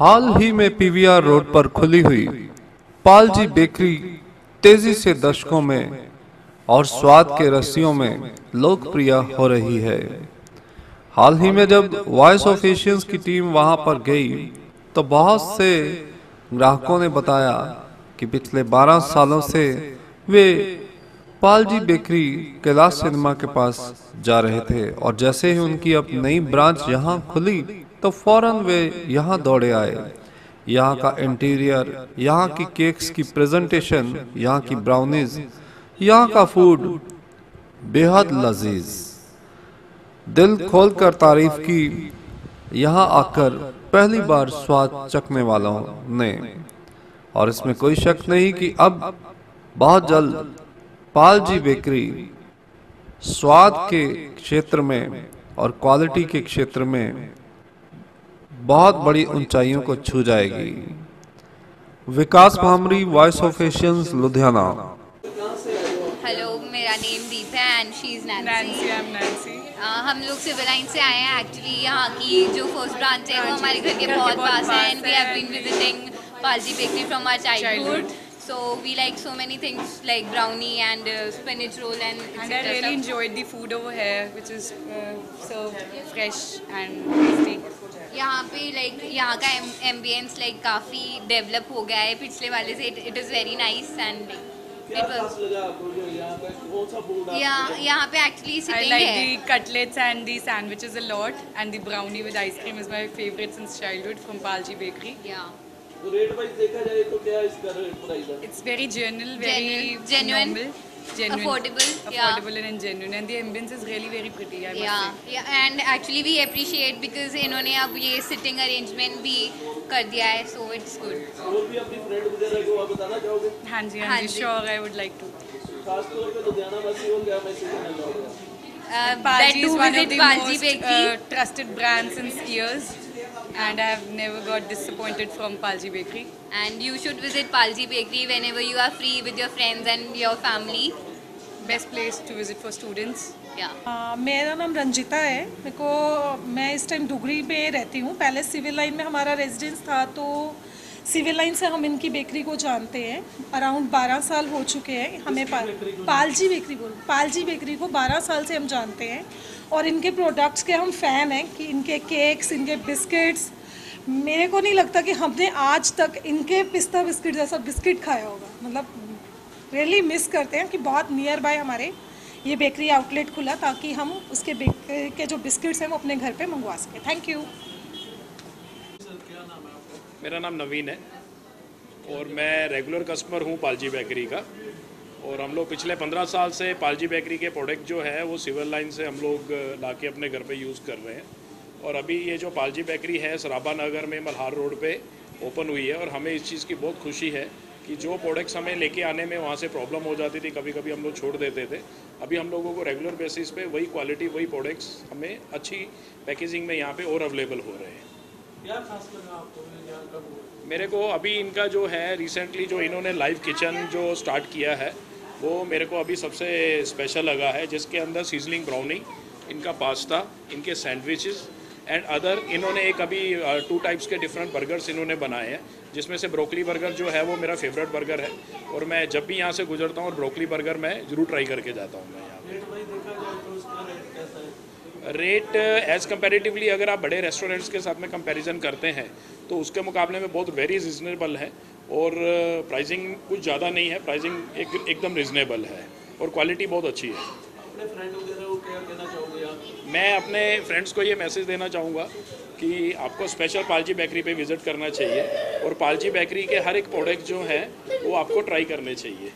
हाल ही में PVR road पर खुली हुई पालजी बेकरी तेजी से दर्शकों में और स्वाद के रसियों में लोकप्रिय हो रही है। हाल ही में जब वॉइस ऑफ एशियंस की टीम वहां पर गई तो बहुत से ग्राहकों ने बताया कि पिछले 12 सालों से वे पालजी बेकरी कैलाश सिनेमा के पास जा रहे थे और जैसे ही उनकी अब नई ब्रांच यहाँ खुली तो फौरन वे यहाँ दौड़े आए। यहाँ का इंटीरियर, यहाँ की केक्स की प्रेजेंटेशन, यहाँ की ब्राउनीज, यहाँ का फूड बेहद लजीज। दिल खोलकर तारीफ की यहाँ आकर पहली बार स्वाद चखने वालों ने। और इसमें कोई शक नहीं कि अब बहुत जल्द पालजी बेकरी स्वाद के क्षेत्र में और क्वालिटी के क्षेत्र में बहुत बड़ी ऊंचाइयों को छू जाएगी। Vikas Bhamri, voice of Asians, Ludhiana. Hello, मेरा नेम दीप है and she is Nancy. I am Nancy. हम लोग सिविल लाइन से आए हैं। एक्चुअली यहाँ की जो फर्स्ट ब्रांच है वो हमारे घर के बहुत पास है and we have been visiting Palji bakery from our childhood. So we like so many things like brownie and spinach roll and I really enjoyed the food over here, which is so fresh and tasty. यहाँ पे यहाँ का ambience काफ़ी develop हो गया है पिछले वाले से. It is very nice and यहाँ पे actually I like the cutlets and the sandwiches a lot, and the brownie with ice cream is my favorite since childhood from Palji Bakery. Yeah. तो rate wise देखा जाए तो क्या इसका rate price है? It's very very genuine, normal, affordable and genuine, and the ambience is really very pretty. I must say. Yeah, and actually we appreciate because इन्होंने अब ये सिटिंग अरेंजमेंट भी कर दिया है, so it's good. और भी अपनी फ्रेंड वगैरह को आप बताना चाहोगे? हाँ जी, sure, I would like to. खास तौर पे लुधियाना वासियों को क्या मैसेज देना चाहोगे? Palji is one of the most trusted brands since years. And I have never got disappointed from Palji Bakery. And you should visit Palji Bakery whenever you are free with your friends and your family. Best place to visit for students. Yeah. मेरा नाम रंजिता है. मैं इस time Dugri में रहती हूँ. पहले civil line में हमारा रेजिडेंस था, तो सिविल लाइन से हम इनकी बेकरी को जानते हैं. अराउंड 12 साल हो चुके हैं हमें. पालजी बेकरी को 12 साल से हम जानते हैं और इनके प्रोडक्ट्स के हम फ़ैन हैं कि इनके केक्स, इनके बिस्किट्स, मेरे को नहीं लगता कि हमने आज तक इनके पिस्ता बिस्किट जैसा बिस्किट खाया होगा. मतलब रियली मिस करते हैं कि बहुत नियर बाय हमारे ये बेकरी आउटलेट खुला ताकि हम उसके बेकरी के जो बिस्किट्स हैं वो अपने घर पे मंगवा सकें. Thank you. मेरा नाम नवीन है और मैं रेगुलर कस्टमर हूँ पालजी बेकरी का. और हम लोग पिछले 15 साल से पालजी बेकरी के प्रोडक्ट जो है वो सिविल लाइन से हम लोग लाके अपने घर पे यूज़ कर रहे हैं. और अभी ये जो पालजी बेकरी है सराबा नगर में मल्हार रोड पे ओपन हुई है और हमें इस चीज़ की बहुत खुशी है कि जो प्रोडक्ट्स हमें लेके आने में वहाँ से प्रॉब्लम हो जाती थी, कभी कभी हम लोग छोड़ देते थे, अभी हम लोगों को रेगुलर बेसिस पे वही क्वालिटी, वही प्रोडक्ट्स हमें अच्छी पैकेजिंग में यहाँ पे और अवेलेबल हो रहे हैं. क्या खास लगा आपको? मेरे को अभी इनका जो है रिसेंटली जो इन्होंने लाइव किचन जो स्टार्ट किया है वो मेरे को अभी सबसे स्पेशल लगा है, जिसके अंदर सीजलिंग ब्राउनी, इनका पास्ता, इनके सैंडविचेस एंड अदर. इन्होंने एक अभी 2 टाइप्स के डिफरेंट बर्गर्स इन्होंने बनाए हैं, जिसमें से ब्रोकली बर्गर जो है वो मेरा फेवरेट बर्गर है और मैं जब भी यहाँ से गुजरता हूँ और ब्रोकली बर्गर मैं ज़रूर ट्राई करके जाता हूँ. मैं रेट एज़ कंपैरेटिवली अगर आप बड़े रेस्टोरेंट्स के साथ में कंपैरिजन करते हैं तो उसके मुकाबले में बहुत वेरी रिजनेबल है और प्राइसिंग कुछ ज़्यादा नहीं है. प्राइसिंग एकदम रिजनेबल है और क्वालिटी बहुत अच्छी है. अपने फ्रेंड वगैरह को क्या कहना चाहोगे आप? मैं अपने फ्रेंड्स को ये मैसेज देना चाहूँगा कि आपको स्पेशल पालजी बेकरी पे विज़िट करना चाहिए और पालजी बेकरी के हर एक प्रोडक्ट जो है वो आपको ट्राई करने चाहिए.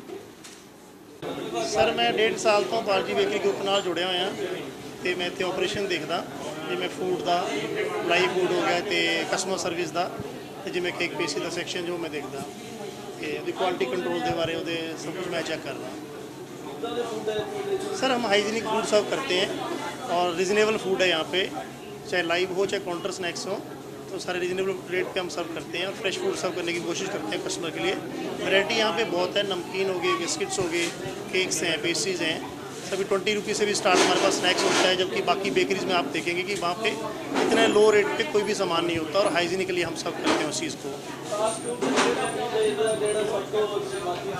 सर मैं 1.5 साल तो पालजी बेकरी ग्रुप नाल जुड़े हुए हैं ਤੇ ਮੈਂ ਇੱਥੇ ਆਪਰੇਸ਼ਨ ਦੇਖਦਾ, ਜਿਵੇਂ ਫੂਡ ਦਾ, ਲਾਈਵ ਫੂਡ ਹੋ ਗਿਆ ਤੇ ਕਸਟਮਰ ਸਰਵਿਸ ਦਾ, ਤੇ ਜਿਵੇਂ ਕੇਕ ਪੇਸਟਰੀ ਦਾ ਸੈਕਸ਼ਨ ਜੋ ਮੈਂ ਦੇਖਦਾ ਤੇ ਉਹਦੀ ਕੁਆਲਿਟੀ ਕੰਟਰੋਲ ਦੇ ਬਾਰੇ ਉਹਦੇ सब कुछ मैं चेक कर रहा हूँ. सर हम हाइजीनिक फूड सर्व करते हैं और रिजनेबल फूड है यहाँ पे, चाहे लाइव हो चाहे काउंटर स्नैक्स हो, तो सारे रिजनेबल रेट पे हम सर्व करते हैं और फ्रेश फूड सर्व करने की कोशिश करते हैं कस्टमर के लिए. वैरायटी यहाँ पे बहुत है, नमकीन हो गई, बिस्किट्स हो गए, केक्स हैं, पेस्ट्रीज़ हैं, सभी 20 रुपीज़ से भी स्टार्ट हमारे पास स्नैक्स होता है, जबकि बाकी बेकरीज में आप देखेंगे कि वहाँ पे इतने लो रेट पे कोई भी सामान नहीं होता और हाइजीनिकली हम सब करते हैं उस चीज़ को।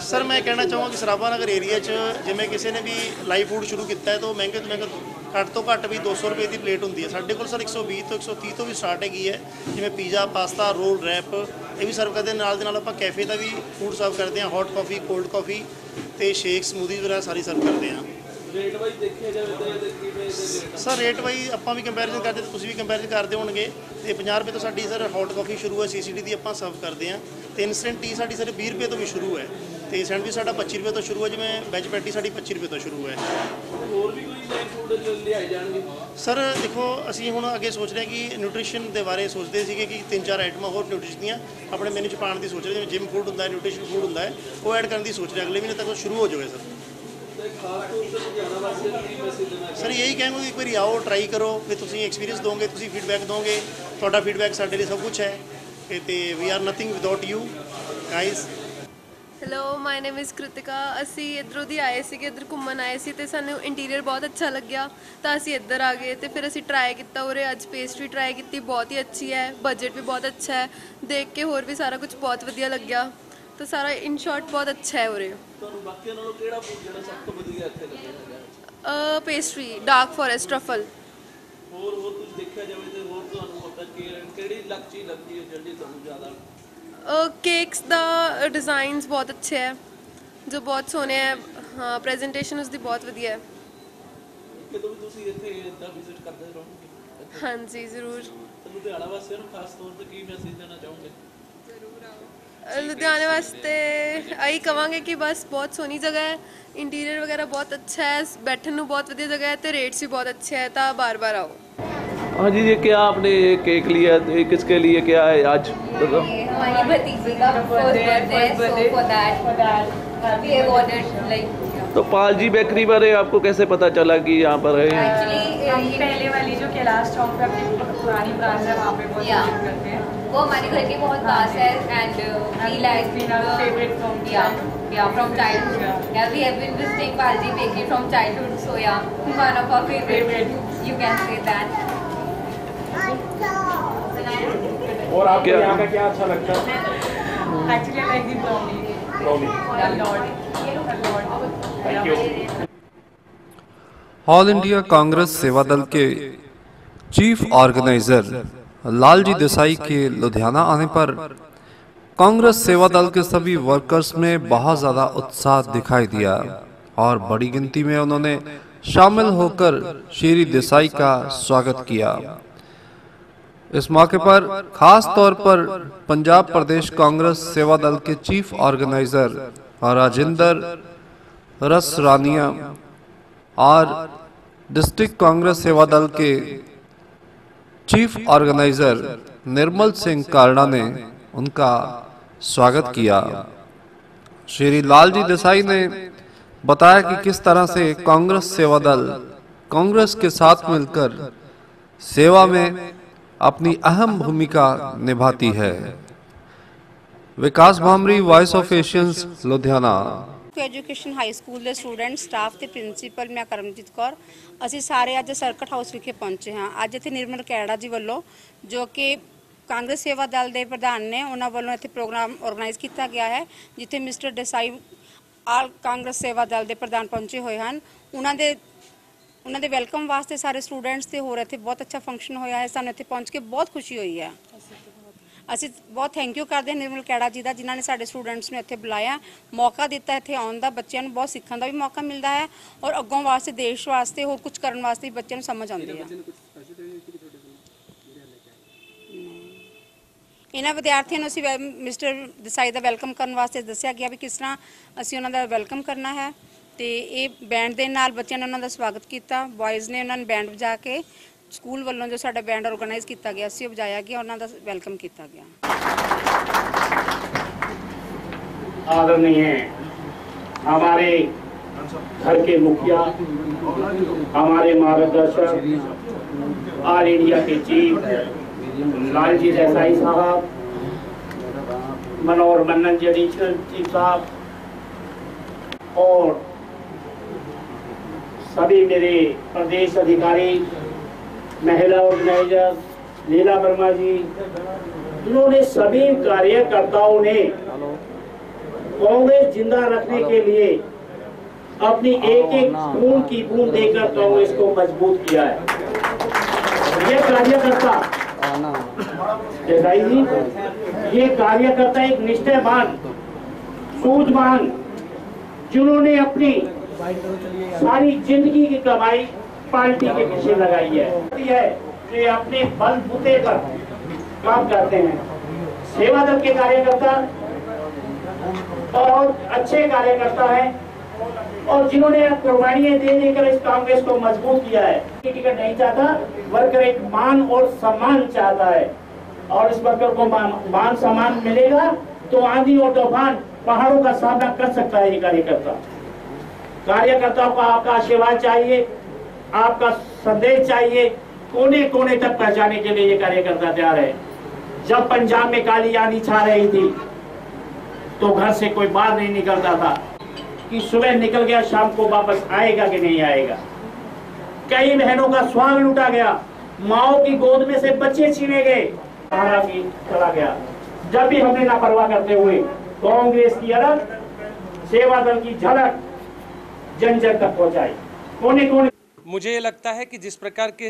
सर मैं कहना चाहूँगा कि सराबा नगर एरिया जिमें किसी ने भी लाइव फूड शुरू किया है तो महंगे घट तो घट भी 200 रुपये की प्लेट होंगी है। साढ़े को सर 120 तो 130 तो भी स्टार्ट हैगी है, जिमें पीज़ा पास्ता रोल रैप ये भी सर्व करते हैं। नाल दे नाल आपां कैफे का भी फूड सर्व करते हैं, हॉट कॉफ़ी कोल्ड कॉफ़ी तो शेक समूदीज वगैरह सारी सर्व करते हैं। रेट वाइज देखिए जाए सर रेट वाइज आपां भी कंपैरिजन करते तो तुसीं भी कंपैरिजन करते होणगे तो 50 रुपये तो साडी सर हॉट कॉफ़ी शुरू है, CCD की आपां सर्व करते हैं तो इंस्टेंट टी साडी सर 20 रुपये तो भी शुरू है तो सैंडविच साडा 25 रुपये तो शुरू है, जिवें वैज पैटी साडी 25 रुपये तो शुरू है। ਹੋਰ ਵੀ ਕੋਈ ਨਵੇਂ ਫੂਡ ਲਿਆਏ ਜਾਣਗੇ सर देखो ਅਸੀਂ ਹੁਣ ਅੱਗੇ ਸੋਚ ਰਹੇ ਕਿ ਨਿਊਟ੍ਰੀਸ਼ਨ ਦੇ ਬਾਰੇ ਸੋਚਦੇ ਸੀਗੇ ਕਿ 3-4 ਆਈਟਮਾਂ ਹੋਰ ਨਿਊਟ੍ਰੀਸ਼ਨ ਦੀਆਂ ਆਪਣੇ ਮੈਨੂ 'ਚ ਪਾਉਣ ਦੀ ਸੋਚ ਰਹੇ, ਜਿਵੇਂ ਜਿਮ ਫੂਡ ਹੁੰਦਾ ਹੈ ਨਿਊਟ੍ਰੀਸ਼ਨ ਫੂਡ ਹੁੰਦਾ ਹੈ ਉਹ ਐਡ ਕਰਨ ਦੀ ਸੋਚ ਰਹੇ, ਅਗਲੇ ਮਹੀਨੇ ਤੱਕ ਉਹ ਸ਼ੁਰੂ ਹੋ ਜਾਵੇ ਸਰ। ਤੇ ਖਾਸ ਤੌਰ ਤੇ ਲੁਧਿਆਣਾ ਵਾਸੀਆਂ ਨੂੰ ਕੀ ਮੈਸੇਜ ਦੇਣਾ ਸਰ ਇਹੀ ਕਹਾਂਗਾ ਕਿ ਇੱਕ ਵਾਰੀ ਆਓ ਟਰਾਈ ਕਰੋ, ਫਿਰ ਤੁਸੀਂ ਐਕਸਪੀਰੀਅੰਸ ਦੋਗੇ, ਤੁਸੀਂ ਫੀਡਬੈਕ ਦੋਗੇ, ਤੁਹਾਡਾ ਫੀਡਬੈਕ ਸਾਡੇ ਲਈ ਸਭ ਕੁਝ ਹੈ ਤੇ we are nothing without you guys. Hello my name is Kritika. ਅਸੀਂ ਇੱਧਰੋਂ ਦੀ ਆਏ ਸੀਗੇ, ਇੱਧਰ ਘੁੰਮਣ ਆਏ ਸੀ ਅਤੇ ਸਾਨੂੰ ਇੰਟੀਰੀਅਰ ਬਹੁਤ ਅੱਛਾ ਲੱਗਿਆ ਤਾਂ ਅਸੀਂ ਇੱਧਰ ਆ ਗਏ ਅਤੇ ਫਿਰ ਅਸੀਂ ਟਰਾਈ ਕੀਤਾ ਉਰੇ। ਅੱਜ ਪੇਸਟਰੀ ਟਰਾਈ ਕੀਤੀ, ਬਹੁਤ ਹੀ ਅੱਛੀ ਹੈ, ਬਜਟ ਵੀ ਬਹੁਤ ਅੱਛਾ ਹੈ, ਦੇਖ ਕੇ ਹੋਰ ਵੀ ਸਾਰਾ ਕੁਝ ਬਹੁਤ ਵਧੀਆ ਲੱਗਿਆ ਤਾਂ ਸਾਰਾ ਇਨ ਸ਼ਾਰਟ ਬਹੁਤ ਅੱਛਾ ਹੈ ਉਰੇ। ਤੁਹਾਨੂੰ ਬਾਕੀਆਂ ਨਾਲੋਂ ਕਿਹੜਾ ਫੂਡ ਜਿਹੜਾ ਸਭ ਤੋਂ ਵਧੀਆ ਇੱਥੇ ਲੱਗਿਆ? Pastry dark forest truffle. ਹੋਰ ਕੁਝ ਦੇਖਿਆ ਜਾਵੇ ਤੇ ਹੋਰ ਤੁਹਾਨੂੰ ਪਤਾ ਕਿਹੜੀ ਚੀਜ਼ ਲੱਗਦੀ ਹੈ ਜਿਹੜੀ ਤੁਹਾਨੂੰ ਜ਼ਿਆਦਾ? ਕੇਕਸ ਦਾ ਡਿਜ਼ਾਈਨਸ ਬਹੁਤ ਅੱਛੇ ਹੈ ਜੋ ਬਹੁਤ ਸੋਹਣੇ ਹੈ। ਹਾਂ ਪ੍ਰੈਜੈਂਟੇਸ਼ਨ ਉਸਦੀ ਬਹੁਤ ਵਧੀਆ ਹੈ। ਕਦੋਂ ਵੀ ਤੁਸੀਂ ਇੱਥੇ ਇੱਦਾਂ ਵਿਜ਼ਿਟ ਕਰਦੇ ਰਹੋਗੇ? ਹਾਂਜੀ ਜ਼ਰੂਰ। ਲੁਧਿਆਣਾ ਵਾਸੀਆਂ ਨੂੰ ਖਾਸ ਤੌਰ ਤੇ ਕੀ ਮੈਸੇਜ ਦੇਣਾ ਚਾਹੋਗੇ? ਲੁਧਿਆਣੇ ਵਾਸਤੇ ਆਹੀ ਕਵਾਂਗੇ ਕਿ ਬਸ ਬਹੁਤ ਸੋਹਣੀ ਜਗ੍ਹਾ ਹੈ, ਇੰਟੀਰੀਅਰ ਵਗੈरह बहुत अच्छा है, बैठने ਨੂੰ बहुत ਵਧੀਆ जगह है तो रेट्स भी बहुत अच्छे हैं तो बार बार आओ। हाँ जी, ये क्या आपने केक लिया है, किसके लिए क्या है आज? हमारी भतीजी का first birthday so for that we have ordered like. तो पाल जी बेकरी बारे आपको कैसे पता चला कि यहाँ पर है? एक्चुअली पहले वाली जो कैलाश चौक पे अपनी पुरानी ब्रांच है वहाँ पे बहुत विजिट करते हैं, वो हमारे घर के बहुत पास है and we like favourite from from childhood. Yeah, we have been visiting Palji Bakery from childhood, so yeah, one of our favorite. You can say that. और आपको यहाँ का क्या अच्छा लगता है? Actually, I like the brownie. A lot. Thank you. All India Congress सेवा दल के चीफ ऑर्गेनाइजर लालजी देसाई के लुधियाना आने पर कांग्रेस सेवा दल के सभी वर्कर्स में बहुत ज़्यादा उत्साह दिखाई दिया और बड़ी गिनती में उन्होंने शामिल होकर श्री देसाई का स्वागत किया। इस मौके पर खास तौर पर पंजाब प्रदेश कांग्रेस सेवा दल के चीफ ऑर्गेनाइजर राजेंद्र रसरानिया और डिस्ट्रिक्ट कांग्रेस सेवा दल के चीफ ऑर्गेनाइजर निर्मल सिंह कारड़ा ने उनका स्वागत किया। श्री लालजी देसाई ने बताया कि किस तरह से कांग्रेस सेवा दल कांग्रेस के साथ मिलकर सेवा में अपनी अहम भूमिका निभाती है। Vikas Bhamri, voice of Asians, Ludhiana. Education high school के स्टूडेंट स्टाफ ते प्रिंसीपल मैं करमजीत कौर असी सारे अज सर्किट हाउस विखे पहुंचे हाँ। अज इत्थे निर्मल कैड़ा जी वालों जो कि कांग्रेस सेवा दल के प्रधान ने उन्होंने वालों इत्थे प्रोग्राम ऑर्गेनाइज किया गया है जिथे मिस्टर देसाई आल कांग्रेस सेवा दल के प्रधान पहुंचे हुए हैं। उन्होंने वेलकम वास्ते सारे स्टूडेंट्स ते होर इत्थे बहुत अच्छा फंक्शन होया है। सानू इत्थे पहुंच के बहुत खुशी हुई है। ਅਸੀਂ बहुत थैंक यू करते हैं निर्मल कैड़ा जी का जिन्होंने साढ़े स्टूडेंट्स ने इत्थे बुलाया, मौका दिता इत्थे आउण दा, बच्चों को बहुत सीखण का भी मौका मिलता है और अगों वास्ते देश वास्ते होर कुछ करने वास्ते बच्चों को समझ आती है। इन्हां विद्यार्थियों को असीं मिस्टर देसाई का वेलकम करने वास्ते दस्सिया गया भी किस तरह असीं उन्हां दा वेलकम करना है तो ये बैंड के नाल बच्चों ने उन्हां दा स्वागत किया। बॉयज़ ने उन्होंने बैंड बजा के स्कूल वालों जो साडा बैंड ऑर्गेनाइज किया गया सी बजाया गया, उन्हों का वेलकम किया गया। आदरणीय हमारे घर के मुखिया, हमारे मार्गदर्शक, ऑल इंडिया के चीफ लालजी देसाई साहब, मनोहर मन्नन जी एडिशनल चीफ साहब और सभी मेरे प्रदेश अधिकारी, महिला ऑर्गेनाइजर लीला वर्मा जी, इन्होंने सभी कार्यकर्ताओं ने कांग्रेस जिंदा रखने के लिए अपनी एक एक खून की बूंद देकर कांग्रेस को मजबूत किया है। ये कार्यकर्ता देसाई जी, ये कार्यकर्ता एक निष्ठावान, सूझवान, जिन्होंने अपनी सारी जिंदगी की कमाई पार्टी के पीछे लगाई है कि अपने बलबूते पर काम करते हैं। सेवा दल के कार्यकर्ता और अच्छे कार्यकर्ता हैं और जिन्होंने कुर्बानियां दे देकर इस कांग्रेस को मजबूत किया है। टिकट नहीं चाहता, वर्कर एक मान और सम्मान चाहता है और इस वर्कर को मान सम्मान मिलेगा तो आंधी और तूफान पहाड़ों का सामना कर सकता है। ये कार्यकर्ताओं को आपका आशीर्वाद चाहिए, आपका संदेश चाहिए, कोने कोने तक पहुंचाने के लिए ये कार्यकर्ता तैयार है। जब पंजाब में काली आंधी छा रही थी तो घर से कोई बाहर नहीं निकलता था कि सुबह निकल गया शाम को वापस आएगा कि नहीं आएगा। कई बहनों का स्वांग लूटा गया, माओ की गोद में से बच्चे छीने गए, सहारा की चला गया। जब भी हमने लापरवाह करते हुए कांग्रेस की अलग, सेवा दल की झलक जन जन तक पहुंचाई, कोने कोने। मुझे ये लगता है कि जिस प्रकार के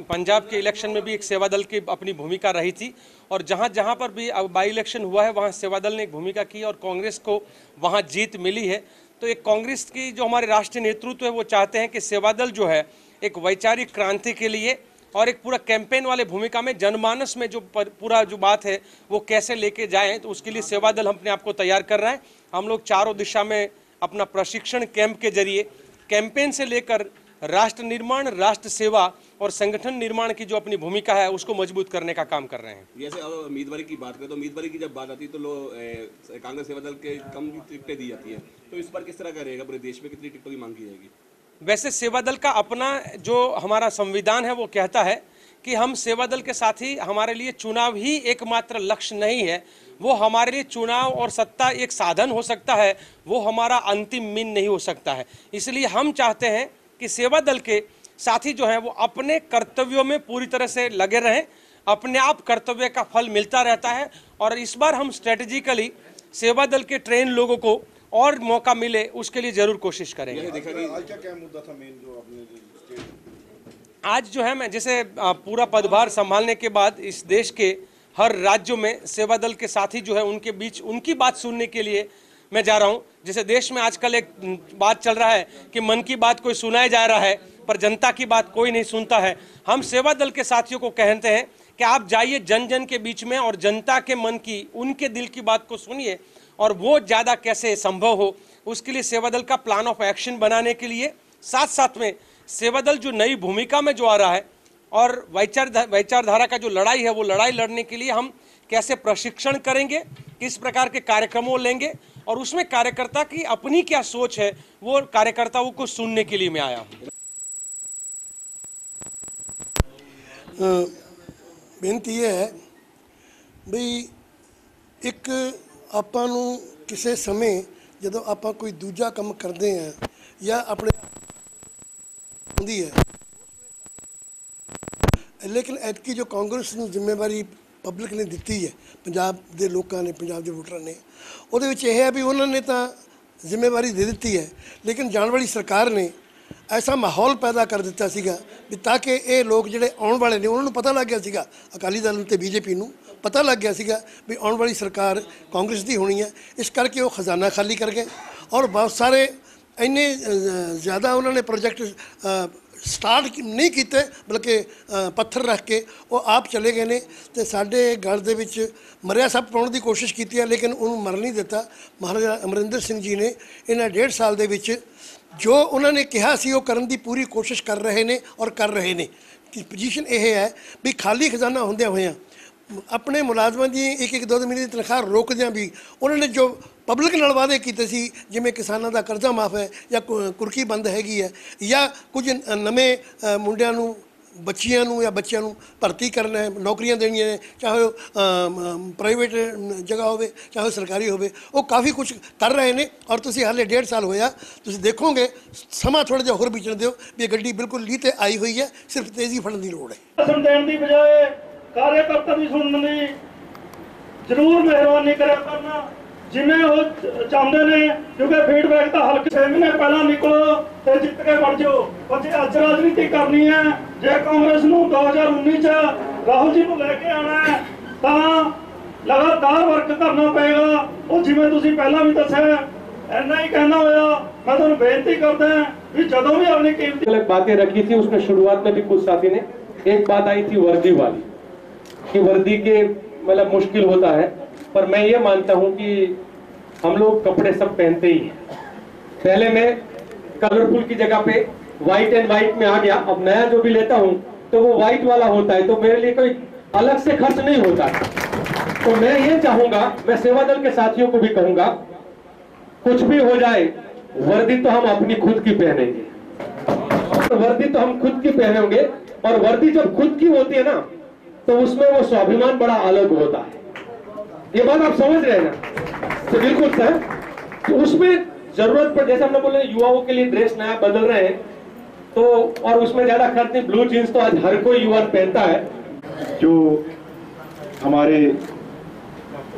पंजाब के इलेक्शन में भी एक सेवा दल की अपनी भूमिका रही थी और जहाँ जहाँ पर भी बाई इलेक्शन हुआ है वहाँ सेवा दल ने एक भूमिका की और कांग्रेस को वहाँ जीत मिली है। तो एक कांग्रेस की जो हमारे राष्ट्रीय नेतृत्व है वो चाहते हैं कि सेवा दल जो है एक वैचारिक क्रांति के लिए और एक पूरा कैंपेन वाले भूमिका में जनमानस में जो पूरा जो बात है वो कैसे लेके जाएँ, तो उसके लिए सेवा दल अपने आप को तैयार कर रहा है। हम लोग चारों दिशा में अपना प्रशिक्षण कैंप के जरिए कैंपेन से लेकर राष्ट्र निर्माण, राष्ट्र सेवा और संगठन निर्माण की जो अपनी भूमिका है उसको मजबूत करने का काम कर रहे हैं। जैसे अब उम्मीदवारी की बात करें तो उम्मीदवारी की जब बात आती है तो लोग कांग्रेस सेवा दल के कम टिकटें दी जाती है, तो इस पर किस तरह का रहेगा? पूरे देश में कितनी टिकटों की मांग की जाएगी? वैसे सेवा दल का अपना जो हमारा संविधान है वो कहता है कि हम सेवा दल के साथ ही, हमारे लिए चुनाव ही एकमात्र लक्ष्य नहीं है, वो हमारे लिए चुनाव और सत्ता एक साधन हो सकता है, वो हमारा अंतिम मीन नहीं हो सकता है। इसलिए हम चाहते हैं कि सेवा दल के साथी जो हैं वो अपने कर्तव्यों में पूरी तरह से लगे रहें, अपने आप कर्तव्य का फल मिलता रहता है और इस बार हम स्ट्रेटेजिकली सेवा दल के ट्रेन लोगों को और मौका मिले उसके लिए जरूर कोशिश करेंगे। आज क्या मुद्दा था मेन जो आपने? आज जो है मैं जैसे पूरा पदभार संभालने के बाद इस देश के हर राज्यों में सेवा दल के साथी जो है उनके बीच उनकी बात सुनने के लिए मैं जा रहा हूं। जैसे देश में आजकल एक बात चल रहा है कि मन की बात कोई सुनाया जा रहा है पर जनता की बात कोई नहीं सुनता है। हम सेवा दल के साथियों को कहते हैं कि आप जाइए जन जन के बीच में और जनता के मन की, उनके दिल की बात को सुनिए और वो ज़्यादा कैसे संभव हो उसके लिए सेवा दल का प्लान ऑफ एक्शन बनाने के लिए, साथ साथ में सेवा दल जो नई भूमिका में जो आ रहा है और वैचारधारा का जो लड़ाई है वो लड़ाई लड़ने के लिए हम कैसे प्रशिक्षण करेंगे, किस प्रकार के कार्यक्रमों लेंगे और उसमें कार्यकर्ता की अपनी क्या सोच है वो कार्यकर्ताओं को सुनने के लिए मैं आया हूँ। बेनती यह है बई एक ਆਪਾਂ ਨੂੰ ਕਿਸੇ ਸਮੇਂ ਜਦੋਂ ਆਪਾਂ ਕੋਈ ਦੂਜਾ ਕੰਮ ਕਰਦੇ ਆ ਜਾਂ ਆਪਣੇ ਹੁੰਦੀ ਹੈ, ਲੇਕਿਨ ਐਤਕੀ ਜੋ ਕਾਂਗਰਸ ਨੂੰ ਜ਼ਿੰਮੇਵਾਰੀ ਪਬਲਿਕ ਨੇ ਦਿੱਤੀ ਹੈ, ਪੰਜਾਬ ਦੇ ਲੋਕਾਂ ਨੇ, ਪੰਜਾਬ ਦੇ ਵੋਟਰਾਂ ਨੇ, ਉਹਦੇ ਵਿੱਚ ਇਹ ਹੈ ਵੀ ਉਹਨਾਂ ਨੇ ਤਾਂ ਜ਼ਿੰਮੇਵਾਰੀ ਦੇ ਦਿੱਤੀ ਹੈ ਲੇਕਿਨ ਜਾਣ ਵਾਲੀ ਸਰਕਾਰ ਨੇ ऐसा माहौल पैदा कर दिता सीगा भी ताकि ये लोग जिहड़े आने वाले ने उन्होंने पता लग गया सीगा, अकाली दल ते बीजेपी नूं पता लग गया सीगा भी आने वाली सरकार कांग्रेस की होनी है, इस करके वो खजाना खाली कर गए और बहुत सारे इन्ने ज़्यादा उन्होंने प्रोजेक्ट स्टार्ट नहीं किए बल्कि पत्थर रख के वो आप चले गए ने ते साडे गढ़ दे विच मरिया सब पाउण की कोशिश की है लेकिन उन्होंने मर नहीं दिता। महाराजा अमरिंदर सिंह जी ने इन्हां 1.5 साल दे विच जो उन्होंने कहा सी वो करन दी पूरी कोशिश कर रहे हैं और कर रहे हैं कि पोजीशन यह है भी खाली खजाना होंदे हुए अपने मुलाजमान की 1-1 2 महीने की तनख्वाह रोकद्या भी उन्होंने जो पब्लिक नाल वादे कीते सी जिवें किसानां दा कर्जा माफ़ है या कुरकी बंद हैगी है या कुछ नवे मुंडियां नूं ਬੱਚੀਆਂ ਨੂੰ ਜਾਂ ਬੱਚਿਆਂ ਨੂੰ ਭਰਤੀ ਕਰਨਾ ਹੈ, ਨੌਕਰੀਆਂ ਦੇਣੀਆਂ ਨੇ, ਚਾਹੇ ਉਹ ਪ੍ਰਾਈਵੇਟ ਜਗ੍ਹਾ ਹੋਵੇ ਚਾਹੇ ਸਰਕਾਰੀ ਹੋਵੇ, ਉਹ ਕਾਫੀ ਕੁਝ ਕਰ ਰਹੇ ਨੇ। ਔਰ ਤੁਸੀਂ ਹਾਲੇ 1.5 ਸਾਲ ਹੋਇਆ, ਤੁਸੀਂ ਦੇਖੋਗੇ ਸਮਾਂ ਥੋੜ੍ਹਾ ਜਿਹਾ ਹੋਰ ਬੀਤਣ ਦਿਓ ਵੀ ਇਹ ਗੱਡੀ ਬਿਲਕੁਲ ਲੀਹ 'ਤੇ ਆਈ ਹੋਈ ਹੈ, ਸਿਰਫ ਤੇਜ਼ੀ ਫੜਨ ਦੀ ਲੋੜ ਹੈ। ਦੇਣ ਦੀ ਬਜਾਏ ਕਾਰਜਕਰਤਾ ਦੀ ਸੁਣਨ ਦੀ ਜ਼ਰੂਰ ਮਿਹਰਬਾਨੀ ਕਰਿਆ ਕਰਨਾ ਜਿਵੇਂ ਉਹ ਚਾਹੁੰਦੇ ਨੇ, ਕਿਉਂਕਿ ਫੀਡਬੈਕ ਤਾਂ ਹਲਕੇ 6 ਮਹੀਨੇ ਪਹਿਲਾਂ ਨਿਕਲੋ ਤੇ ਜਿੱਤ ਕੇ ਵੜ ਜਾਓ। ਪਰ ਜੇ ਅੱਜ ਰਾਜਨੀਤੀ ਕਰਨੀ ਹੈ, ਜੇ ਕਾਂਗਰਸ ਨੂੰ 2019 ਚ ਰਾਹੁਲ ਜੀ ਨੂੰ ਲੈ ਕੇ ਆਉਣਾ ਹੈ ਤਾਂ ਲਗਾਤਾਰ ਵਰਕ ਕਰਨਾ ਪਏਗਾ। ਉਹ ਜਿਵੇਂ ਤੁਸੀਂ ਪਹਿਲਾਂ ਵੀ ਦੱਸਿਆ, ऐसा ही कहना होया, मैं तो बेनती करते हैं कि जदों भी अपनी कीमती अलग बातें रखी थी, उसमें शुरुआत में भी कुछ साथी ने एक बात आई थी वर्दी वाली, कि वर्दी के मतलब मुश्किल होता है, पर मैं ये मानता हूँ कि हम लोग कपड़े सब पहनते ही हैं। पहले मैं कलरफुल की जगह पे व्हाइट एंड व्हाइट में आ गया, अब नया जो भी लेता हूँ तो वो व्हाइट वाला होता है, तो मेरे लिए कोई अलग से खर्च नहीं होता। तो मैं ये चाहूंगा, मैं सेवा दल के साथियों को भी कहूंगा, कुछ भी हो जाए वर्दी तो हम अपनी खुद की पहनेंगे, वर्दी तो हम खुद की पहनेंगे। और वर्दी जब खुद की होती है ना तो उसमें वो स्वाभिमान बड़ा अलग होता है। ये बात आप समझ रहे हैं ना? तो बिल्कुल सर, तो उसमें जरूरत पर, जैसे हमने बोले युवाओं के लिए ड्रेस नया बदल रहे हैं, तो और उसमें ज्यादा खर्च नहीं, ब्लू जींस तो आज हर कोई युवा पहनता है। जो हमारे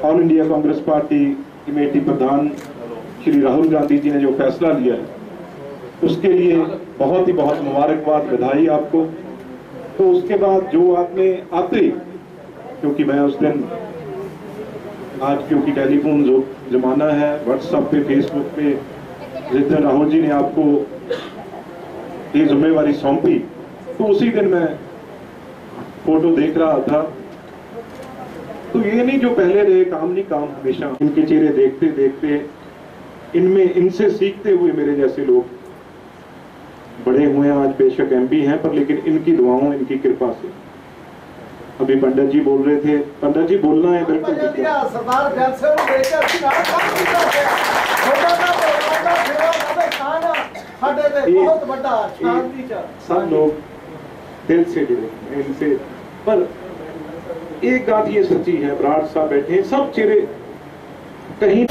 all India Congress party committee प्रधान श्री राहुल गांधी जी ने जो फैसला लिया है, उसके लिए बहुत मुबारकबाद, बधाई आपको। तो उसके बाद जो आपने आते, क्योंकि मैं उस दिन आज क्योंकि टेलीफोन जो जमाना है, व्हाट्सएप पे फेसबुक पे जिस दिन राहुल जी ने आपको ये जिम्मेवारी सौंपी, तो उसी दिन मैं फोटो देख रहा था। तो ये नहीं जो पहले रहे काम नहीं, काम हमेशा। इनके चेहरे देखते देखते इनमें, इनसे सीखते हुए मेरे जैसे लोग बड़े हुए हैं। आज बेशक एमपी हैं, पर लेकिन इनकी दुआओं, इनकी कृपा से। अभी पंडित जी बोल रहे थे, पंडित जी बोलना है बिल्कुल। सब लोग दिल से जुड़े हैं इनसे। पर एक बात ये सच्ची है, बराड़ साहब बैठे, सब चेहरे कहीं